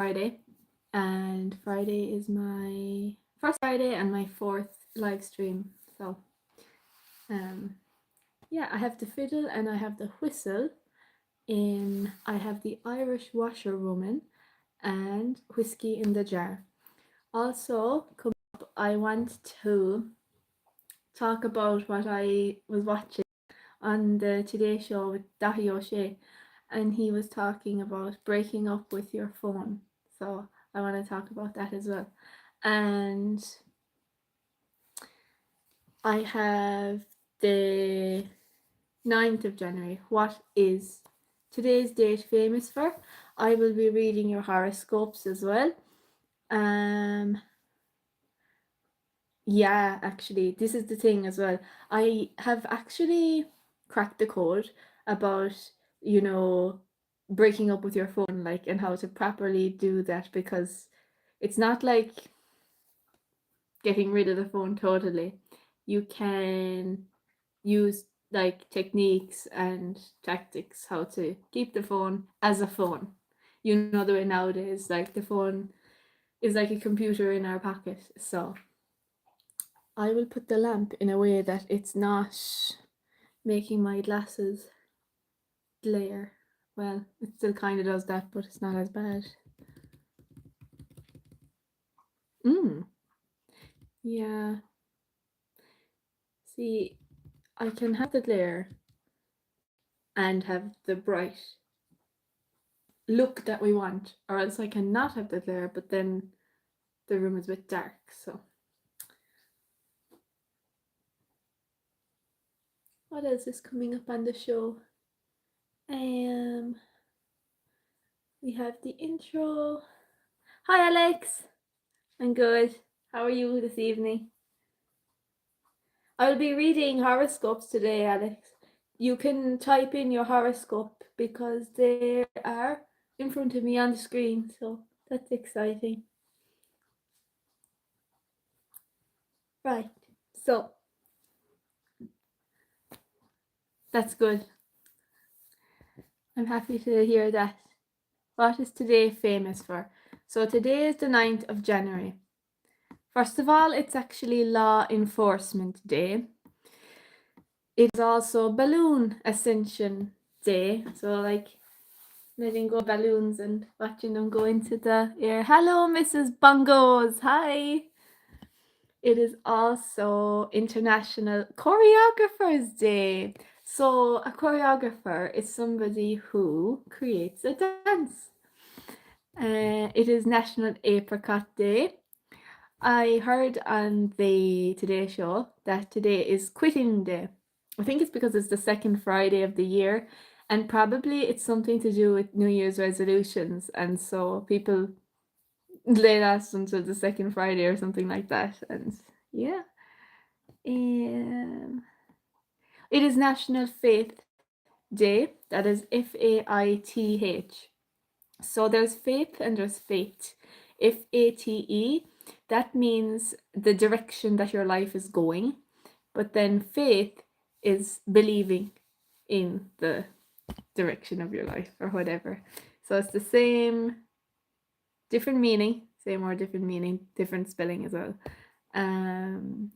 Friday, and Friday is my first Friday and my fourth live stream. So, yeah, I have the fiddle and I have the whistle. I have the Irish washerwoman and whiskey in the jar. Also, come up, I want to talk about what I was watching on the Today Show with Dahi O'Shea, and he was talking about breaking up with your phone. So I want to talk about that as well. And I have the 9th of January. What is today's date famous for? I will be reading your horoscopes as well. Yeah, actually, this is the thing as well. I have actually cracked the code about, you know, breaking up with your phone, like, and how to properly do that, because it's not like getting rid of the phone totally. You can use like techniques and tactics how to keep the phone as a phone. You know the way nowadays, like the phone is like a computer in our pocket. So I will put the lamp in a way that it's not making my glasses glare. Well, it still kind of does that, but it's not as bad. Yeah. See, I can have the glare and have the bright look that we want, or else I cannot have the glare, but then the room is a bit dark. So what else is coming up on the show? We have the intro. Hi Alex, I'm good. How are you this evening? I'll be reading horoscopes today, Alex. You can type in your horoscope because they are in front of me on the screen, so that's exciting. Right, so that's good. I'm happy to hear that. What is today famous for? So today is the 9th of January. First of all, it's actually Law Enforcement Day. It is also Balloon Ascension Day. So like letting go balloons and watching them go into the air. Hello, Mrs. Bungos. Hi. It is also International Choreographers Day. So a choreographer is somebody who creates a dance. It is National Apricot Day. I heard on the Today Show that today is Quitting Day. I think it's because it's the second Friday of the year, and probably it's something to do with New Year's resolutions, and so people they last until the second Friday or something like that. And yeah, it is National Faith Day. That is FAITH. So there's faith and there's fate. FATE, that means the direction that your life is going. But then faith is believing in the direction of your life or whatever. So it's the same, different meaning, same word, different meaning, different spelling as well.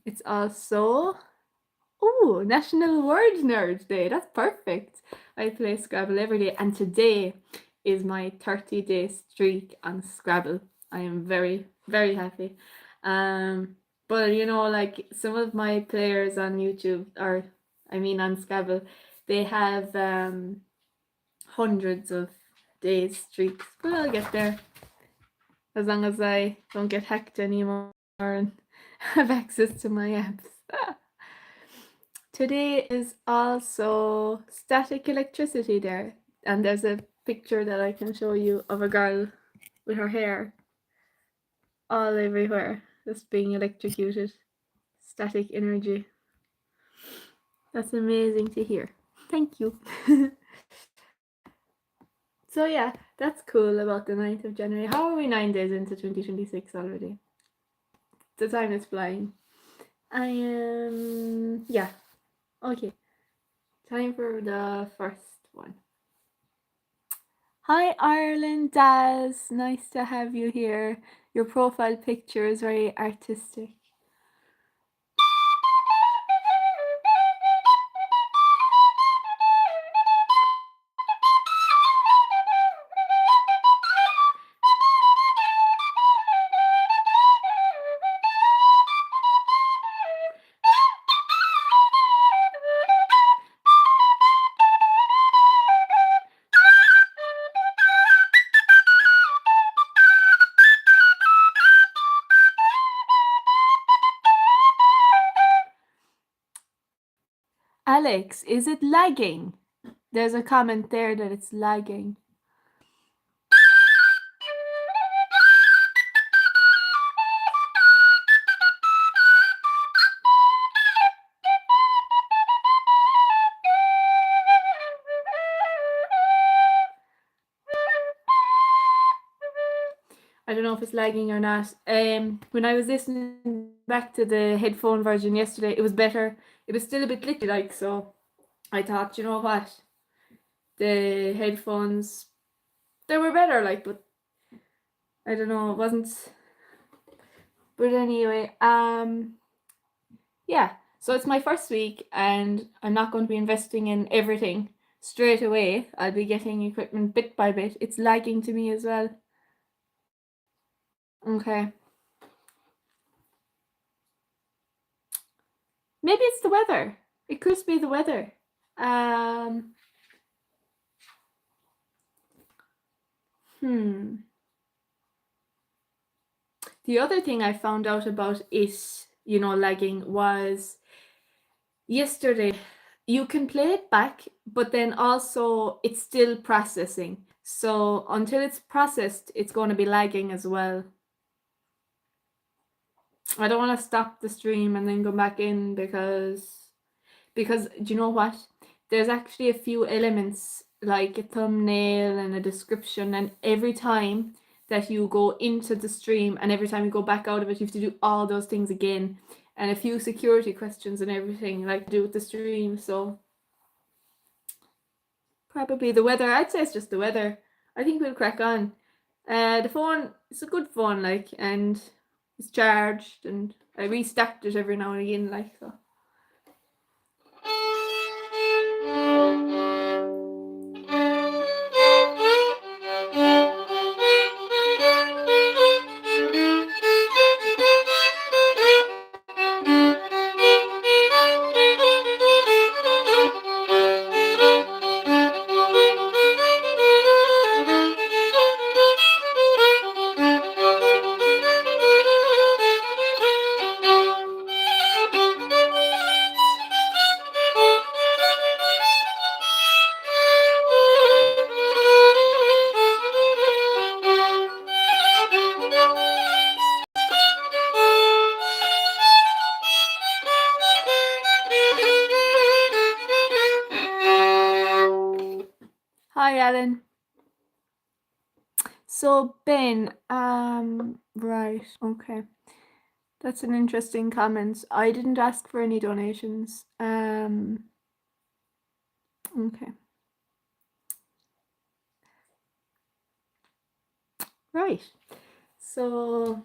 It's also National Word Nerd Day. That's perfect. I play Scrabble every day, and today is my 30-day streak on Scrabble. I am very, very happy. But you know, like some of my players on YouTube, or I mean on Scrabble, they have hundreds of days streaks. But I'll get there as long as I don't get hacked anymore and have access to my apps. Today is also Static Electricity Day, and there's a picture that I can show you of a girl with her hair all everywhere, just being electrocuted. Static energy. That's amazing to hear. Thank you. So yeah, that's cool about the 9th of January. How are we 9 days into 2026 already? The time is flying. Yeah. Okay. Time for the first one. Hi, Ireland Daz. Nice to have you here. Your profile picture is very artistic. Alex, is it lagging? There's a comment there that it's lagging. I don't know if it's lagging or not. When I was listening back to the headphone version yesterday, it was better. It was still a bit glitchy, like, so I thought, you know what, the headphones, they were better, like, but I don't know, it wasn't. But anyway, yeah. So it's my first week, and I'm not going to be investing in everything straight away. I'll be getting equipment bit by bit. It's lagging to me as well. Okay. Maybe it's the weather. It could be the weather. The other thing I found out about it, lagging, was yesterday. You can play it back, but then also it's still processing. So until it's processed, it's going to be lagging as well. I don't want to stop the stream and then go back in because do you know what? There's actually a few elements like a thumbnail and a description, and every time that you go into the stream and every time you go back out of it, you have to do all those things again, and a few security questions and everything like to do with the stream. So probably the weather. I'd say it's just the weather. I think we'll crack on. The phone, it's a good phone, like, and it's charged, and I restacked it every now and again, like, so. Hi, Alan. So Ben, right, okay. That's an interesting comment. I didn't ask for any donations. Okay. Right. So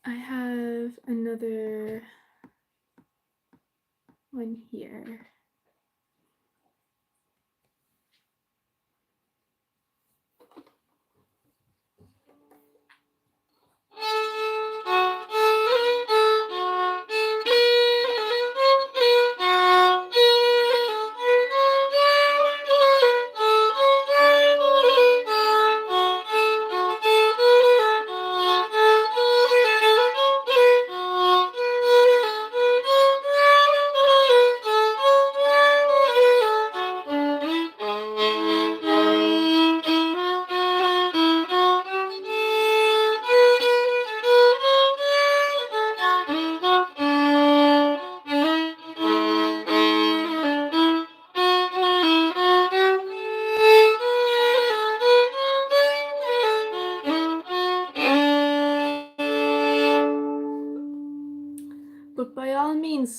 I have another one here.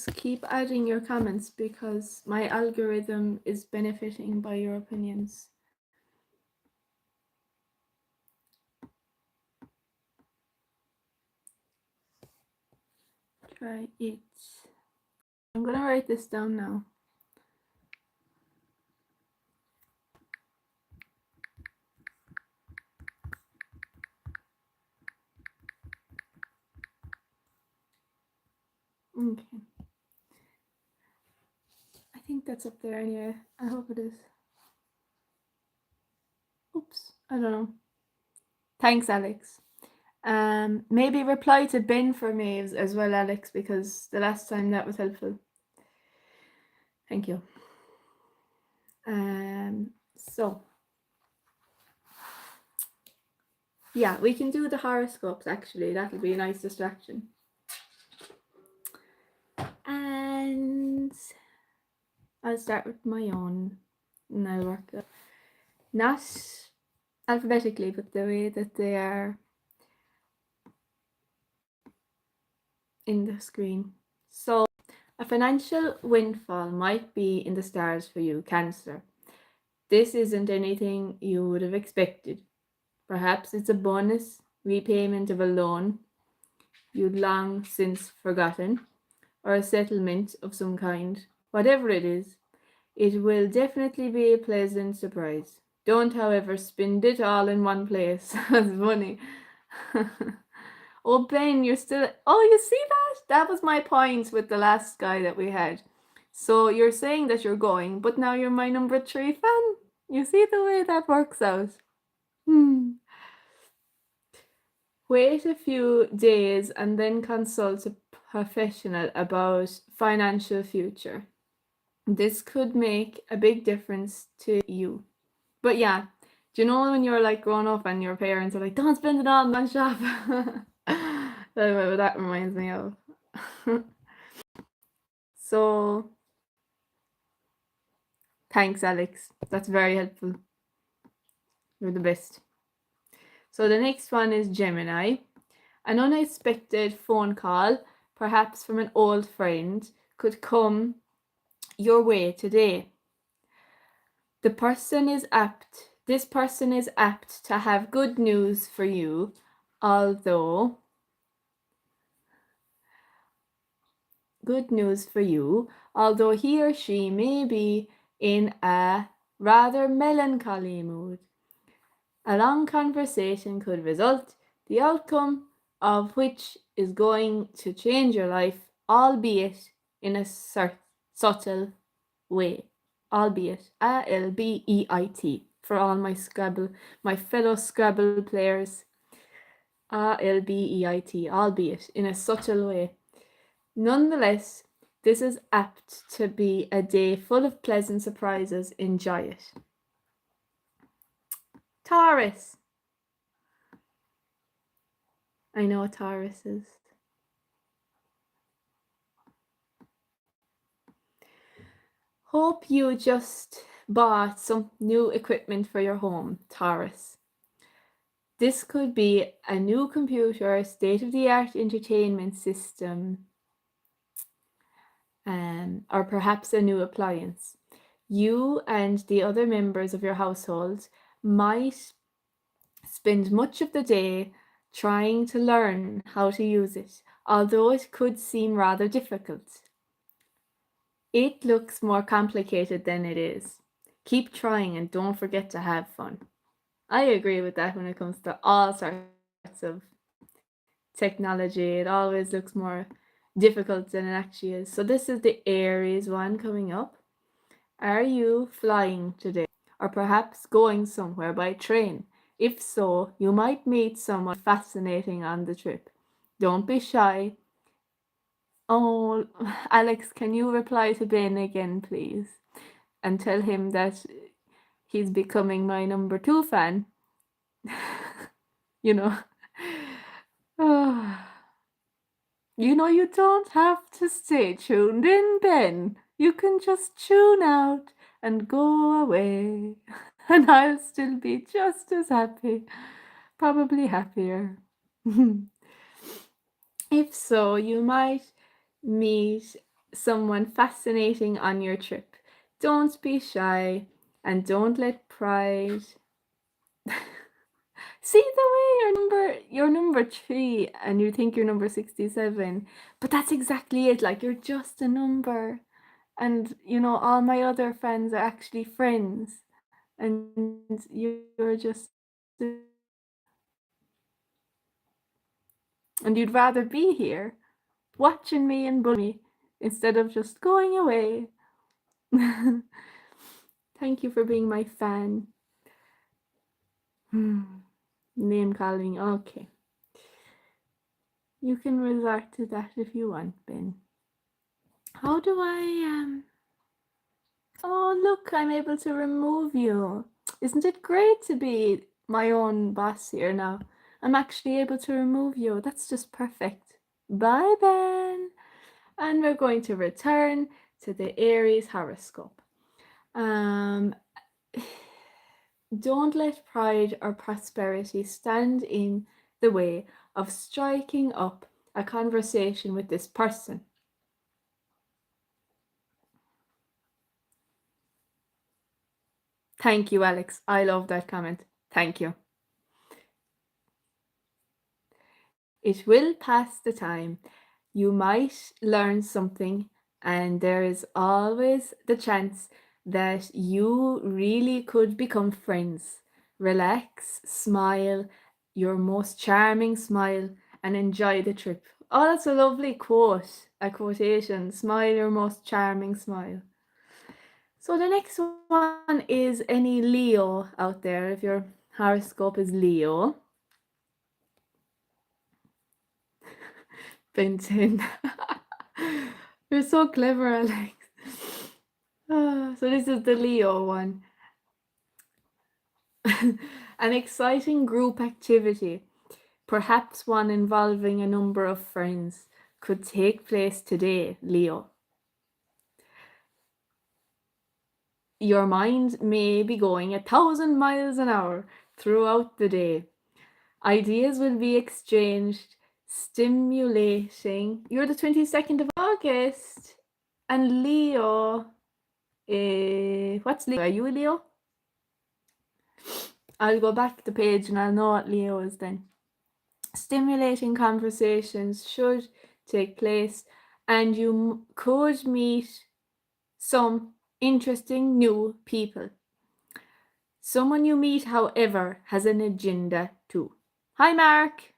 just keep adding your comments because my algorithm is benefiting by your opinions. Try it. I'm gonna write this down now. Okay. I think that's up there anyway. I hope it is. Oops, I don't know. Thanks, Alex. Maybe reply to Ben for me as well, Alex, because the last time that was helpful. Thank you. So yeah, we can do the horoscopes actually. That'll be a nice distraction. And I'll start with my own and I'll work up. Not alphabetically, but the way that they are in the screen. So a financial windfall might be in the stars for you, Cancer. This isn't anything you would have expected. Perhaps it's a bonus repayment of a loan you'd long since forgotten, or a settlement of some kind. Whatever it is, it will definitely be a pleasant surprise. Don't, however, spend it all in one place. That's funny. Oh, Ben, you're still. Oh, you see that? That was my point with the last guy that we had. So you're saying that you're going, but now you're my number 3 fan. You see the way that works out? Wait a few days and then consult a professional about financial future. This could make a big difference to you. But yeah, do you know when you're like growing up and your parents are like, don't spend it all on that shop? That's what that reminds me of. So, thanks, Alex. That's very helpful. You're the best. So, the next one is Gemini. An unexpected phone call, perhaps from an old friend, could come your way today. This person is apt to have good news for you, although he or she may be in a rather melancholy mood. A long conversation could result, the outcome of which is going to change your life, albeit in a subtle way. Albeit, albeit, for all my fellow Scrabble players. albeit, albeit, in a subtle way. Nonetheless, this is apt to be a day full of pleasant surprises. Enjoy it. Taurus. I know what Taurus is. Hope you just bought some new equipment for your home, Taurus. This could be a new computer, state-of-the-art entertainment system, or perhaps a new appliance. You and the other members of your household might spend much of the day trying to learn how to use it, although it could seem rather difficult. It looks more complicated than it is. Keep trying and don't forget to have fun. I agree with that when it comes to all sorts of technology. It always looks more difficult than it actually is. So this is the Aries one coming up. Are you flying today? Or perhaps going somewhere by train? If so, you might meet someone fascinating on the trip. Don't be shy. Oh, Alex, can you reply to Ben again, please? And tell him that he's becoming my number 2 fan. You know. You know, you don't have to stay tuned in, Ben. You can just tune out and go away. And I'll still be just as happy. Probably happier. If so, you might meet someone fascinating on your trip. Don't be shy and don't let pride. See the way you're number 3 and you think you're number 67, but that's exactly it. Like, you're just a number, and all my other friends are actually friends, and you're just and you'd rather be here watching me and bullying me instead of just going away. Thank you for being my fan. Name calling. Okay. You can resort to that if you want, Ben. How do I Oh, look, I'm able to remove you. Isn't it great to be my own boss here now? I'm actually able to remove you. That's just perfect. Bye, Ben. And we're going to return to the Aries horoscope. Don't let pride or prosperity stand in the way of striking up a conversation with this person. Thank you, Alex. I love that comment. Thank you. It will pass the time. You might learn something, and there is always the chance that you really could become friends. Relax, smile, your most charming smile, and enjoy the trip. Oh, that's a lovely quote, a quotation. Smile your most charming smile. So the next one is any Leo out there, if your horoscope is Leo. Benton. You're so clever, Alex. So this is the Leo one. An exciting group activity, perhaps one involving a number of friends, could take place today, Leo. Your mind may be going 1,000 miles an hour throughout the day. Ideas will be exchanged, stimulating. You're the 22nd of August, and Leo. What's Leo? Are you a Leo? I'll go back the page and I'll know what Leo is then. Stimulating conversations should take place, and you could meet some interesting new people. Someone you meet, however, has an agenda too. Hi, Mark.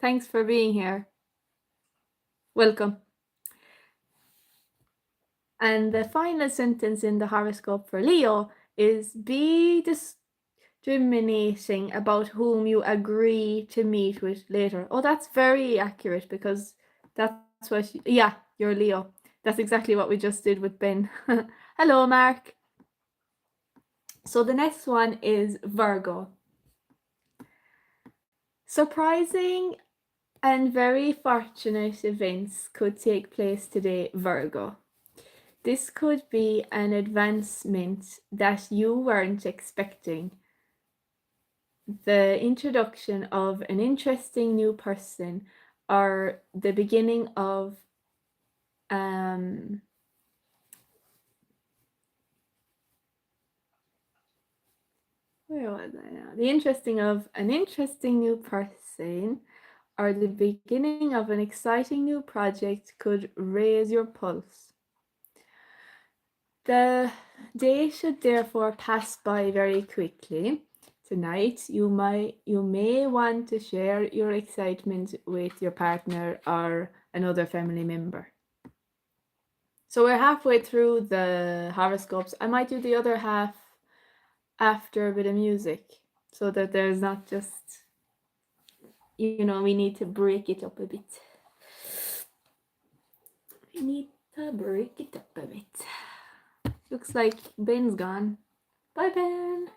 Thanks for being here. Welcome. And the final sentence in the horoscope for Leo is be discriminating about whom you agree to meet with later. Oh, that's very accurate, because that's what, yeah, you're Leo. That's exactly what we just did with Ben. Hello, Mark. So the next one is Virgo. Surprising and very fortunate events could take place today, Virgo. This could be an advancement that you weren't expecting, the introduction of an interesting new person, or the beginning of where was I now? The interesting of an interesting new person, or the beginning of an exciting new project could raise your pulse. The day should therefore pass by very quickly. Tonight, you may want to share your excitement with your partner or another family member. So we're halfway through the horoscopes. I might do the other half after a bit of music, so that there's not just, we need to break it up a bit. We need to break it up a bit. Looks like Ben's gone. Bye, Ben.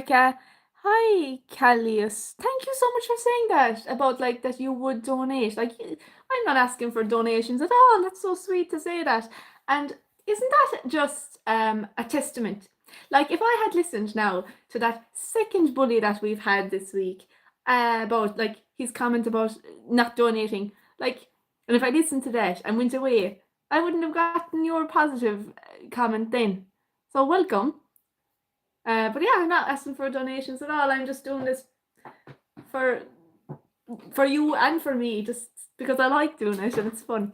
Erica. Hi, Callius. Thank you so much for saying that about like that you would donate. Like, I'm not asking for donations at all. That's so sweet to say that. And isn't that just a testament? Like, if I had listened now to that second bully that we've had this week about like his comment about not donating, like, and if I listened to that and went away, I wouldn't have gotten your positive comment then. So welcome. But yeah, I'm not asking for donations at all. I'm just doing this for you and for me, just because I like doing it and it's fun.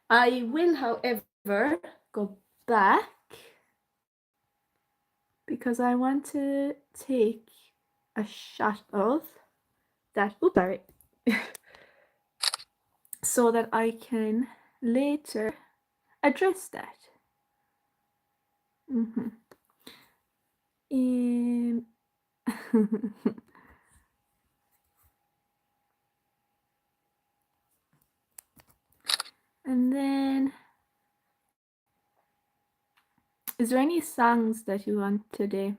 I will, however, go back because I want to take a shot of that. Oops, sorry. So that I can later address that. And then, is there any songs that you want today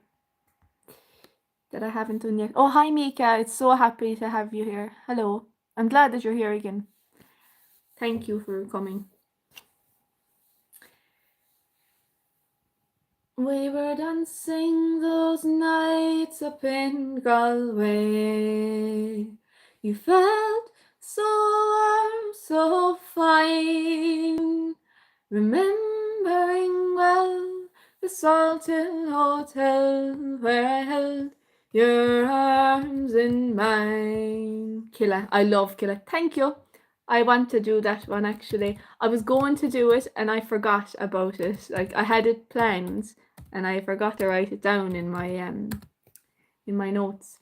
that I haven't done yet? Oh, hi Mika, it's so happy to have you here. Hello, I'm glad that you're here again. Thank you for coming. We were dancing those nights up in Galway. You felt so warm, so fine. Remembering well the Salton Hotel where I held your arms in mine. Killa, I love Killa. Thank you. I want to do that one actually. I was going to do it and I forgot about it. Like I had it planned and I forgot to write it down in my notes.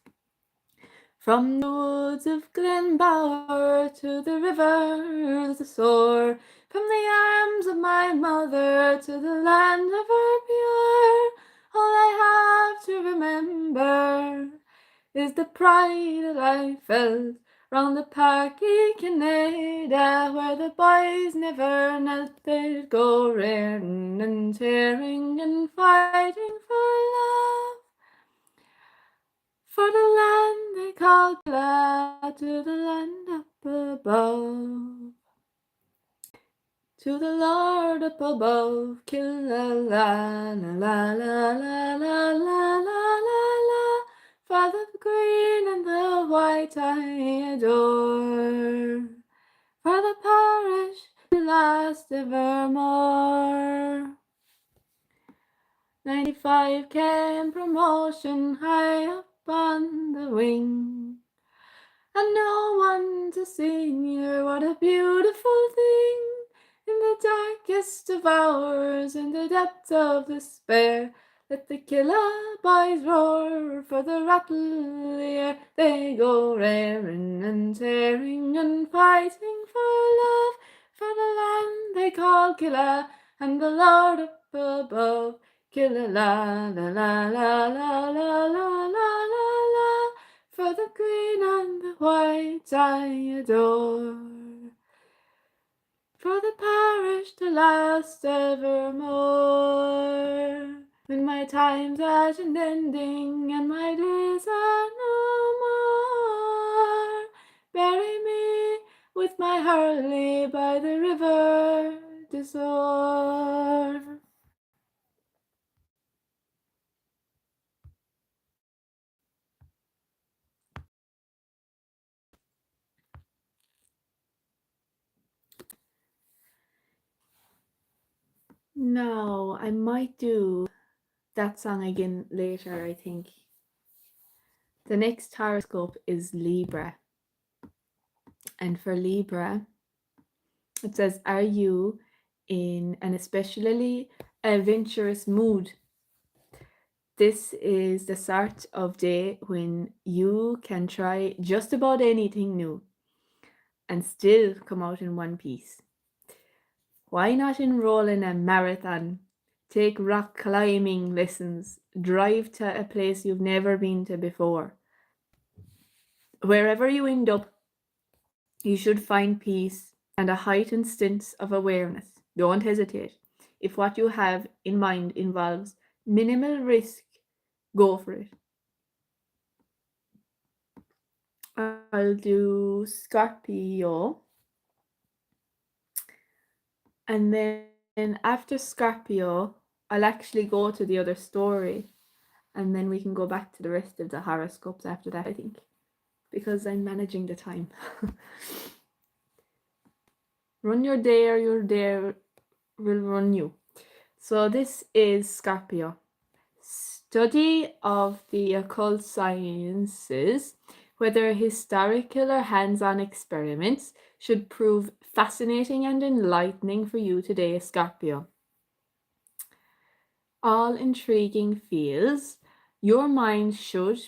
From the woods of Glenbower to the rivers of Soar, from the arms of my mother to the land of her pure, all I have to remember is the pride that I felt round the park in Canada, where the boys never knelt, they'd go raring and tearing and fighting for love. For the land they call glad, to the land up above. To the Lord up above, kill la la la la la la la la la la. For the green and the white I adore. For the parish to last evermore. 95 came promotion high up on the wing, and no one to senior. What a beautiful thing! In the darkest of hours, in the depths of despair, let the killer boys roar, for the rattle air they go raring and tearing and fighting for love, for the land they call Killer and the Lord up above. Killer la la la la la la la la la, for the green and the white I adore. For the parish to last evermore. When my time's at an ending and my days are no more, bury me with my Harley by the river Desor. No, I might do that song again later, I think. The next horoscope is Libra. And for Libra, it says, are you in an especially adventurous mood? This is the sort of day when you can try just about anything new and still come out in one piece. Why not enroll in a marathon? Take rock climbing lessons, drive to a place you've never been to before. Wherever you end up, you should find peace and a heightened sense of awareness. Don't hesitate. If what you have in mind involves minimal risk, go for it. I'll do Scorpio, and then after Scorpio, I'll actually go to the other story, and then we can go back to the rest of the horoscopes after that, I think, because I'm managing the time. Run your day or your day will run you. So this is Scorpio. Study of the occult sciences, whether historical or hands-on experiments, should prove fascinating and enlightening for you today, Scorpio. All intriguing fields, your mind should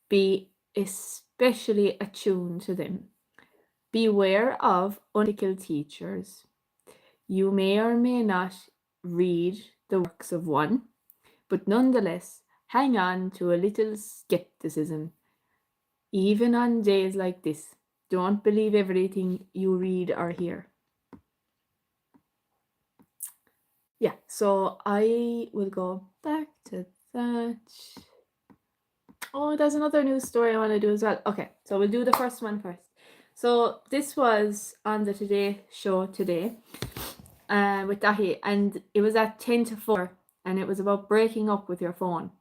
be especially attuned to them. Beware of unethical teachers. You may or may not read the works of one, but nonetheless, hang on to a little skepticism. Even on days like this, don't believe everything you read or hear. Yeah, so I will go back to that. Oh, there's another news story I want to do as well. Okay, so we'll do the first one first. So this was on the Today Show today with Dahi, and it was at 10 to 4, and it was about breaking up with your phone.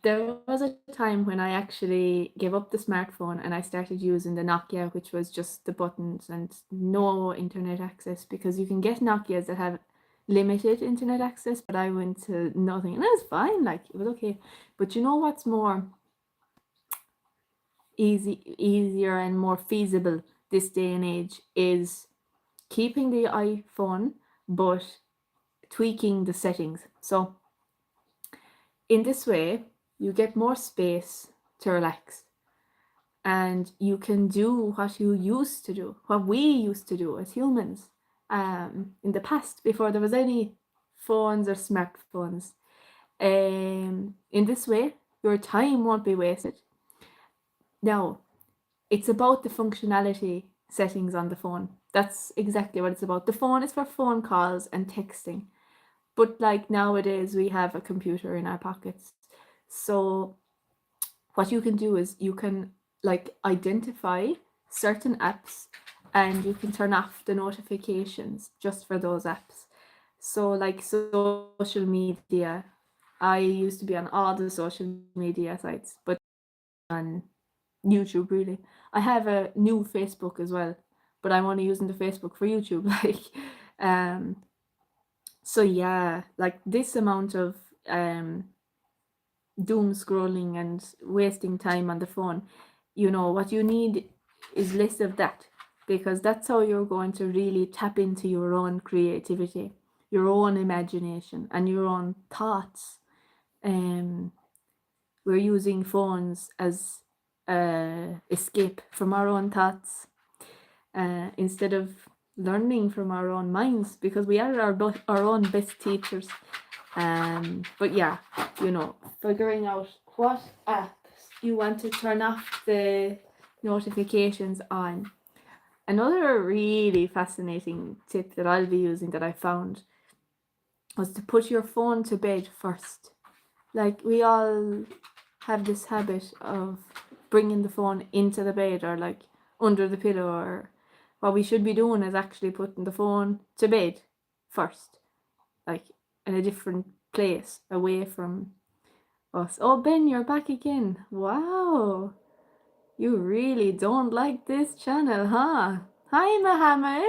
There was a time when I actually gave up the smartphone and I started using the Nokia, which was just the buttons and no internet access, because you can get Nokias that have limited internet access, but I went to nothing and it was fine, like it was okay. But you know what's more easier and more feasible this day and age is keeping the iPhone but tweaking the settings. So in this way, you get more space to relax and you can do what you used to do, what we used to do as humans in the past before there was any phones or smartphones. In this way, your time won't be wasted. Now, it's about the functionality settings on the phone. That's exactly what it's about. The phone is for phone calls and texting. But like nowadays, we have a computer in our pockets. So what you can do is you can like identify certain apps and you can turn off the notifications just for those apps. So like social media, I used to be on all the social media sites, but on YouTube really. I have a new Facebook as well, but I'm only using the Facebook for YouTube. So yeah, like this amount of doom scrolling and wasting time on the phone, you know, what you need is less of that, because that's how you're going to really tap into your own creativity, your own imagination, and your own thoughts. We're using phones as escape from our own thoughts instead of learning from our own minds, because we are our own best teachers. But yeah, you know, figuring out what apps you want to turn off the notifications on. Another really fascinating tip that I'll be using that I found was to put your phone to bed first. Like we all have this habit of bringing the phone into the bed or like under the pillow, or what we should be doing is actually putting the phone to bed first, like in a different place away from us. Oh, Ben, you're back again. Wow. You really don't like this channel, huh? Hi, Mohammed.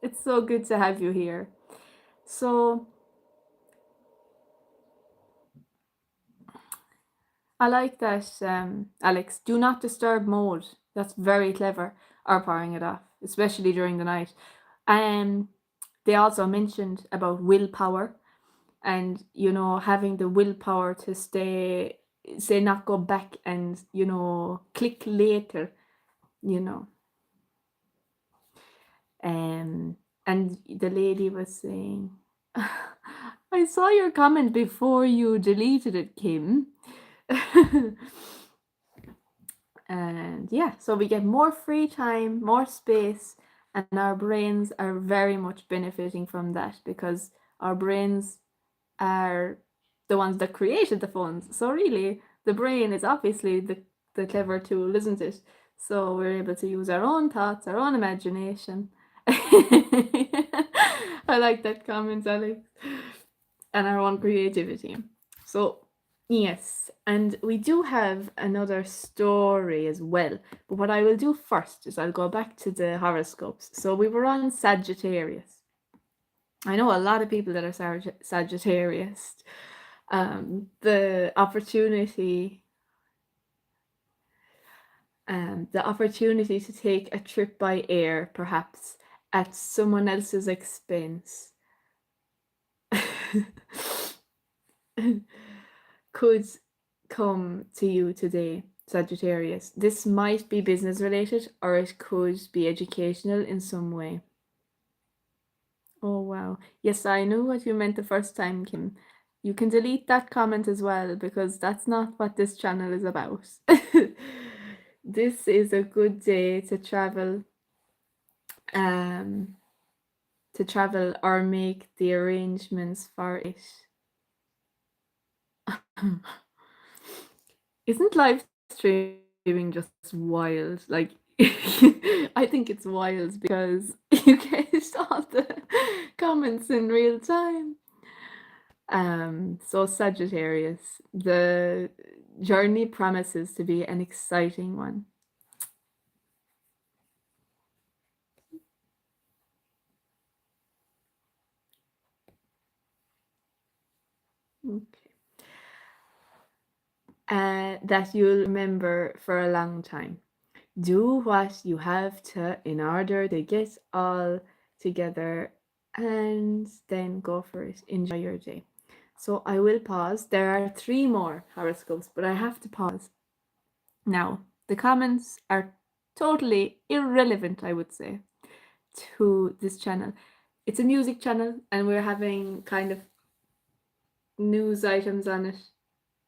It's so good to have you here. So, I like that, Alex. Do not disturb mode. That's very clever. Or powering it off, especially during the night. They also mentioned about willpower, and you know, having the willpower to say not go back and you know click later, you know. And the lady was saying, I saw your comment before you deleted it, Kim. And yeah, so we get more free time, more space, and our brains are very much benefiting from that, because our brains are the ones that created the phones. So really, the brain is obviously the clever tool, isn't it? So we're able to use our own thoughts, our own imagination. I like that comment, Alex. And our own creativity. So, yes, and we do have another story as well. But what I will do first is I'll go back to the horoscopes. So, we were on Sagittarius. I know a lot of people that are Sagittarius. The opportunity to take a trip by air, perhaps at someone else's expense, could come to you today, Sagittarius. This might be business related or it could be educational in some way. Oh, wow. Yes, I knew what you meant the first time, Kim. You can delete that comment as well because that's not what this channel is about. This is a good day to travel, or make the arrangements for it. Isn't live streaming just wild? Like, I think it's wild because you get all the comments in real time. So Sagittarius, the journey promises to be an exciting one. Okay. That you'll remember for a long time. Do what you have to in order to get all together and then go for it. Enjoy your day. So I will pause. There are 3 more horoscopes, but I have to pause. Now, the comments are totally irrelevant, I would say, to this channel. It's a music channel and we're having kind of news items on it.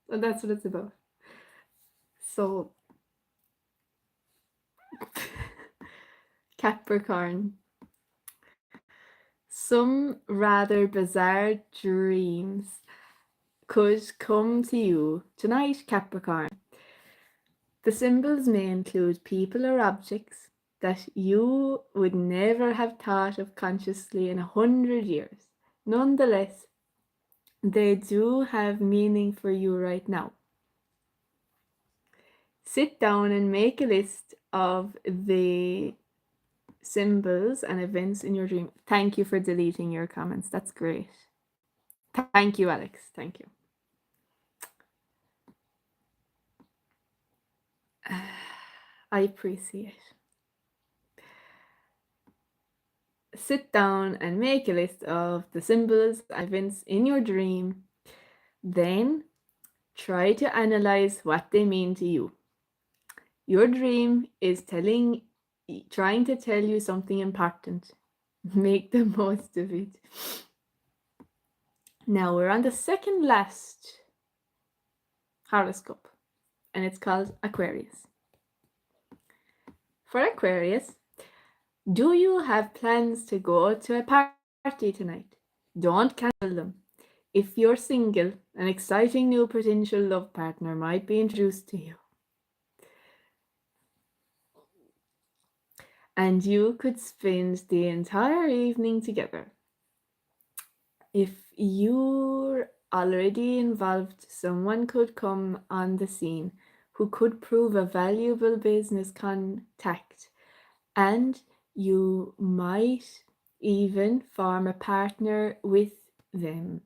And that's what it's about. So Capricorn. Some rather bizarre dreams could come to you tonight, Capricorn. The symbols may include people or objects that you would never have thought of consciously in 100 years. Nonetheless, they do have meaning for you right now. Sit down and make a list of the symbols and events in your dream. Thank you for deleting your comments. That's great. Thank you, Alex. Thank you. I appreciate. Sit down and make a list of the symbols and events in your dream. Then try to analyze what they mean to you. Your dream is trying to tell you something important. Make the most of it. Now we're on the second last horoscope, and it's called Aquarius. For Aquarius, do you have plans to go to a party tonight? Don't cancel them. If you're single, an exciting new potential love partner might be introduced to you. And you could spend the entire evening together. If you're already involved, someone could come on the scene who could prove a valuable business contact, and you might even form a partner with them.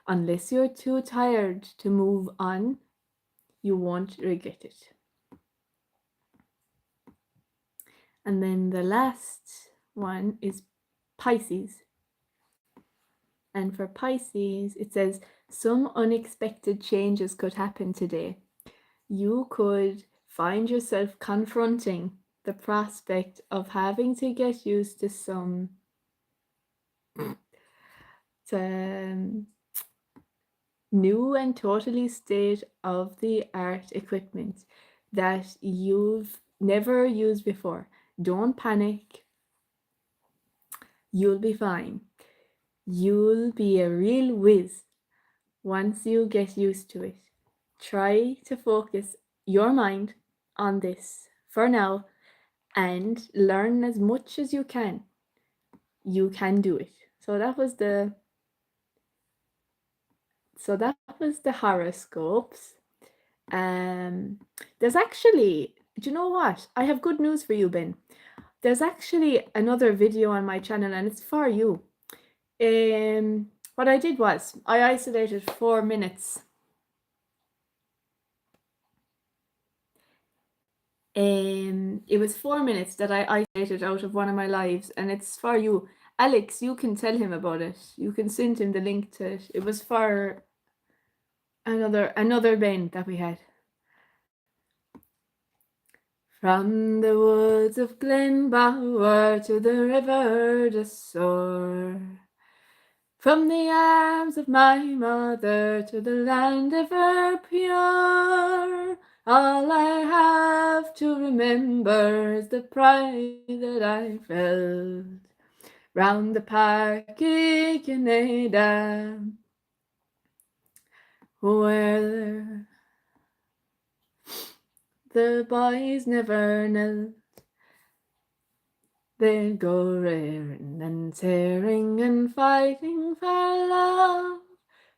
Unless you're too tired to move on, you won't regret it. And then the last one is Pisces. And for Pisces, it says some unexpected changes could happen today. You could find yourself confronting the prospect of having to get used to some new and totally state-of-the-art equipment that you've never used before. Don't panic. You'll be fine. You'll be a real whiz once you get used to it. Try to focus your mind on this for now and learn as much as you can. You can do it. So that was the horoscopes. There's actually, do you know what? I have good news for you, Ben. There's actually another video on my channel and it's for you. What I did was I isolated 4 minutes. It was 4 minutes that I isolated out of one of my lives, and it's for you. Alex, you can tell him about it. You can send him the link to it. It was for another Ben that we had. From the woods of Glenbower to the river to soar, from the arms of my mother to the land ever pure, all I have to remember is the pride that I felt round the park in Canada, where the boys never knelt. They'd go raring and tearing and fighting for love,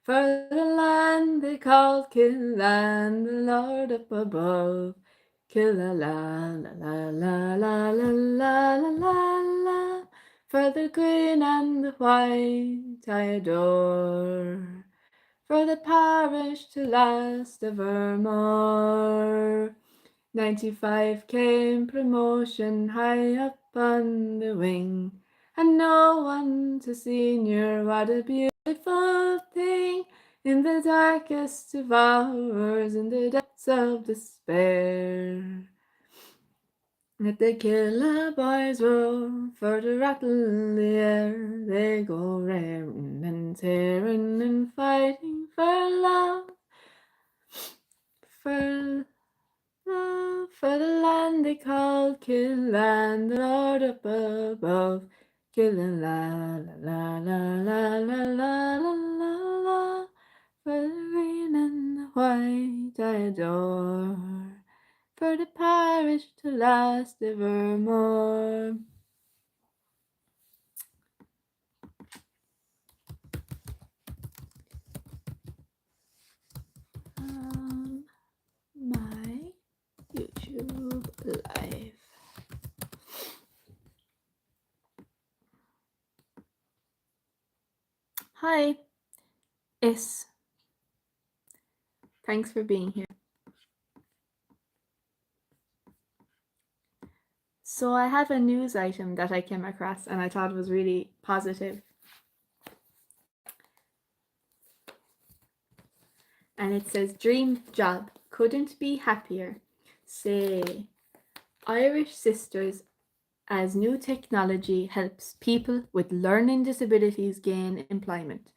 for the land they called Killan, the Lord up above. Killa la la la la la la la la la la, for the green and the white I adore, for the parish to last evermore. 95 came promotion high up on the wing, and no one to senior, what a beautiful thing. In the darkest of hours, in the depths of despair, let the killer boys roar, for to rattle the air, they go raring and tearing and fighting for love, for for the land they called Killan, the Lord up above. Killan la la la la la la la la la, for the green and the white I adore, for the parish to last evermore. My YouTube live. Hi, S. Thanks for being here. So I have a news item that I came across and I thought was really positive. And it says, dream job, couldn't be happier. Say, Irish Sisters, as new technology helps people with learning disabilities gain employment.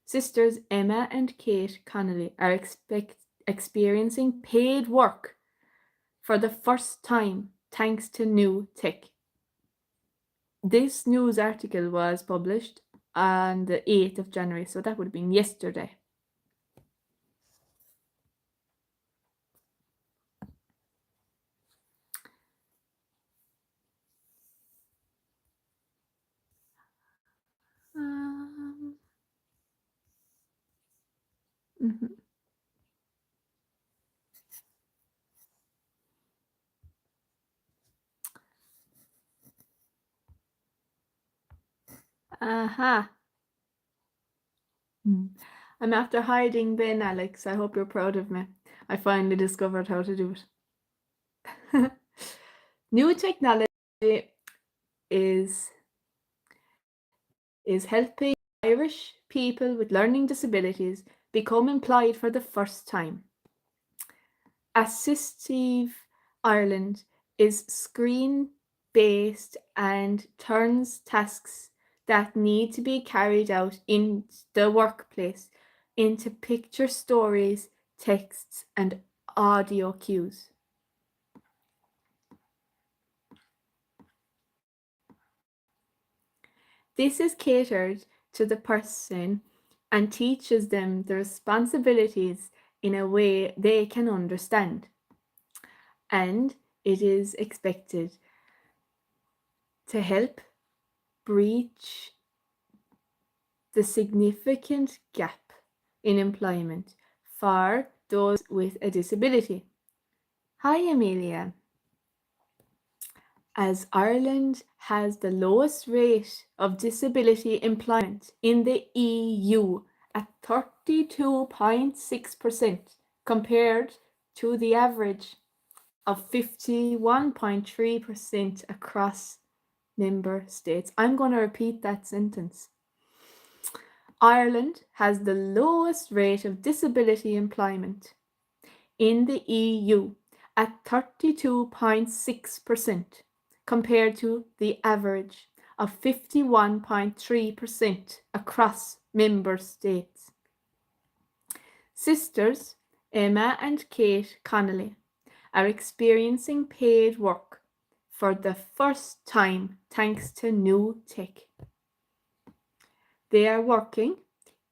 Sisters Emma and Kate Connolly are experiencing paid work for the first time thanks to new tech. This news article was published on the 8th of January, so that would have been yesterday. Mhm. Aha. I'm after hiding Ben, Alex. I hope you're proud of me. I finally discovered how to do it. New technology is helping Irish people with learning disabilities become employed for the first time. Assistive Ireland is screen-based and turns tasks that need to be carried out in the workplace into picture stories, texts, and audio cues. This is catered to the person and teaches them the responsibilities in a way they can understand. And it is expected to help breach the significant gap in employment for those with a disability. Hi, Amelia. As Ireland has the lowest rate of disability employment in the EU at 32.6% compared to the average of 51.3% across member states. I'm going to repeat that sentence. Ireland has the lowest rate of disability employment in the EU at 32.6% compared to the average of 51.3% across member states. Sisters Emma and Kate Connolly are experiencing paid work for the first time thanks to new tech. They are working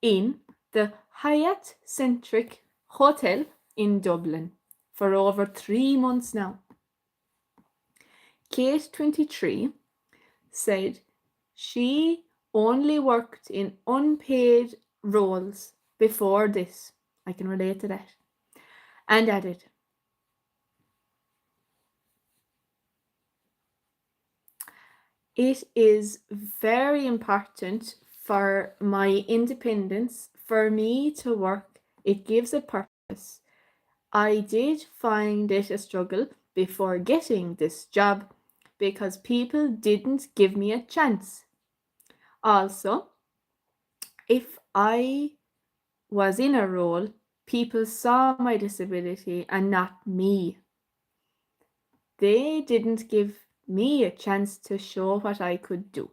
in the Hyatt Centric Hotel in Dublin for over 3 months now. Kate, 23, said she only worked in unpaid roles before this. I can relate to that. And added, it is very important for my independence, for me to work. It gives a purpose. I did find it a struggle before getting this job because people didn't give me a chance. Also, if I was in a role, people saw my disability and not me. They didn't give me a chance to show what I could do.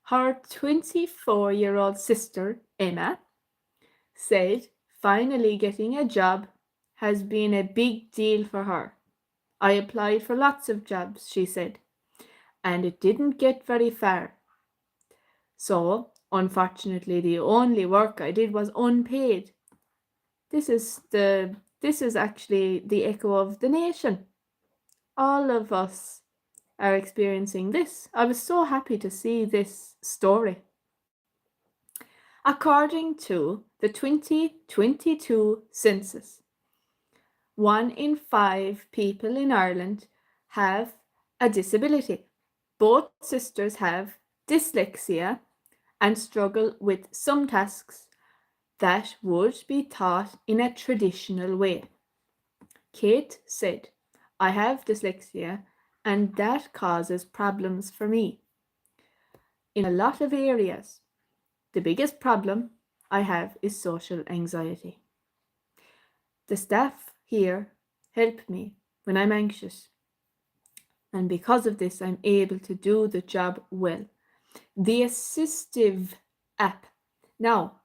Her 24-year-old sister, Emma, said finally getting a job has been a big deal for her. I applied for lots of jobs, she said, and it didn't get very far. So, unfortunately, the only work I did was unpaid. This is actually the echo of the nation. All of us are experiencing this. I was so happy to see this story. According to the 2022 census, 1 in 5 people in Ireland have a disability. Both sisters have dyslexia and struggle with some tasks that would be taught in a traditional way. Kate said, I have dyslexia and that causes problems for me in a lot of areas. The biggest problem I have is social anxiety. The staff here help me when I'm anxious, and because of this, I'm able to do the job well. The Assistive app. Now,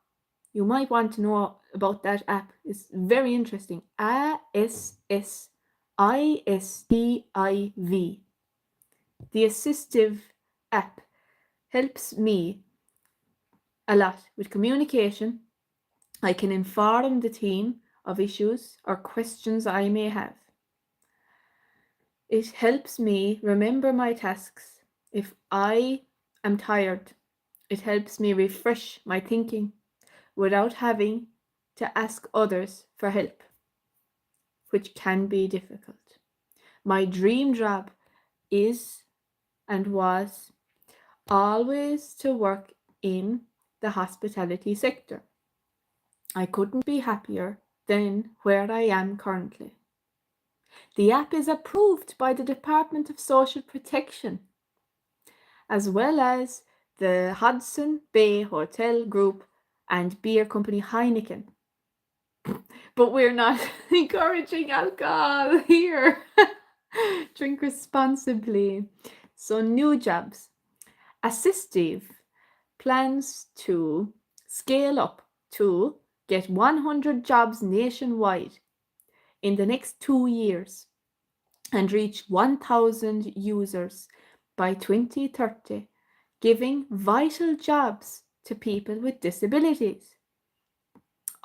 you might want to know about that app. It's very interesting. Assistive. The Assistive app helps me a lot with communication. I can inform the team of issues or questions I may have. It helps me remember my tasks. If I am tired, it helps me refresh my thinking without having to ask others for help, which can be difficult. My dream job is and was always to work in the hospitality sector. I couldn't be happier than where I am currently. The app is approved by the Department of Social Protection, as well as the Hudson Bay Hotel Group and beer company Heineken. But we're not encouraging alcohol here. Drink responsibly. So, new jobs. Assistive plans to scale up to get 100 jobs nationwide in the next 2 years and reach 1,000 users by 2030, giving vital jobs to people with disabilities.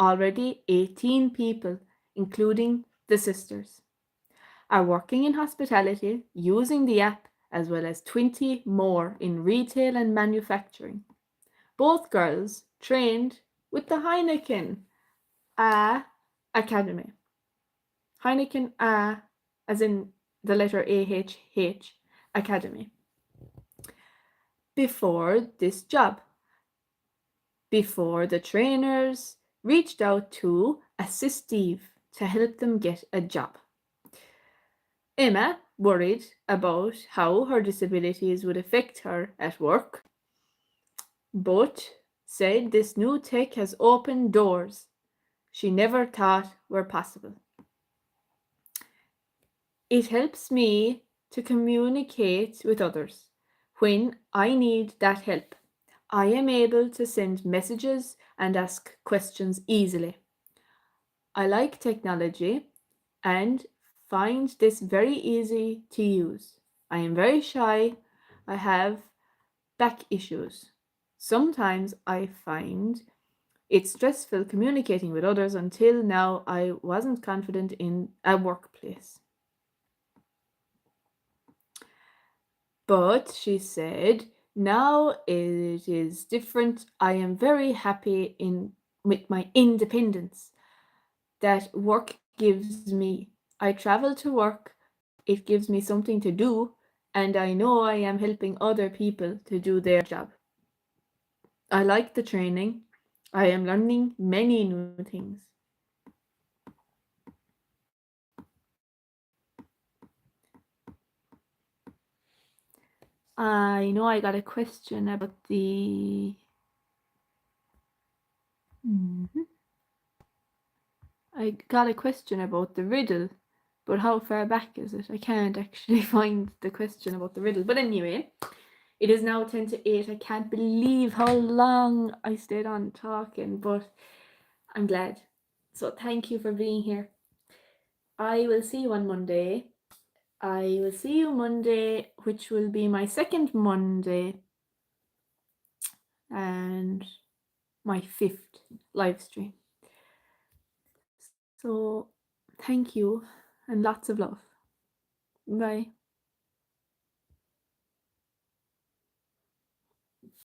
Already 18 people, including the sisters, are working in hospitality using the app, as well as 20 more in retail and manufacturing. Both girls trained with the Heineken Academy. Heineken as in the letter AHH Academy. Before this job, before the trainers reached out to assist Steve to help them get a job. Emma worried about how her disabilities would affect her at work, but said this new tech has opened doors she never thought were possible. It helps me to communicate with others when I need that help. I am able to send messages and ask questions easily. I like technology and find this very easy to use. I am very shy. I have back issues. Sometimes I find it's stressful communicating with others. Until now, I wasn't confident in a workplace. But she said, now it is different. I am very happy with my independence that work gives me. I travel to work, it gives me something to do, and I know I am helping other people to do their job. I like the training. I am learning many new things. I know I got a question about the. I got a question about the riddle, but how far back is it? I can't actually find the question about the riddle. But anyway, it is now 10 to 8. I can't believe how long I stayed on talking, but I'm glad. So thank you for being here. I will see you on Monday. I will see you Monday, which will be my second Monday and my 5th live stream. So thank you and lots of love. Bye.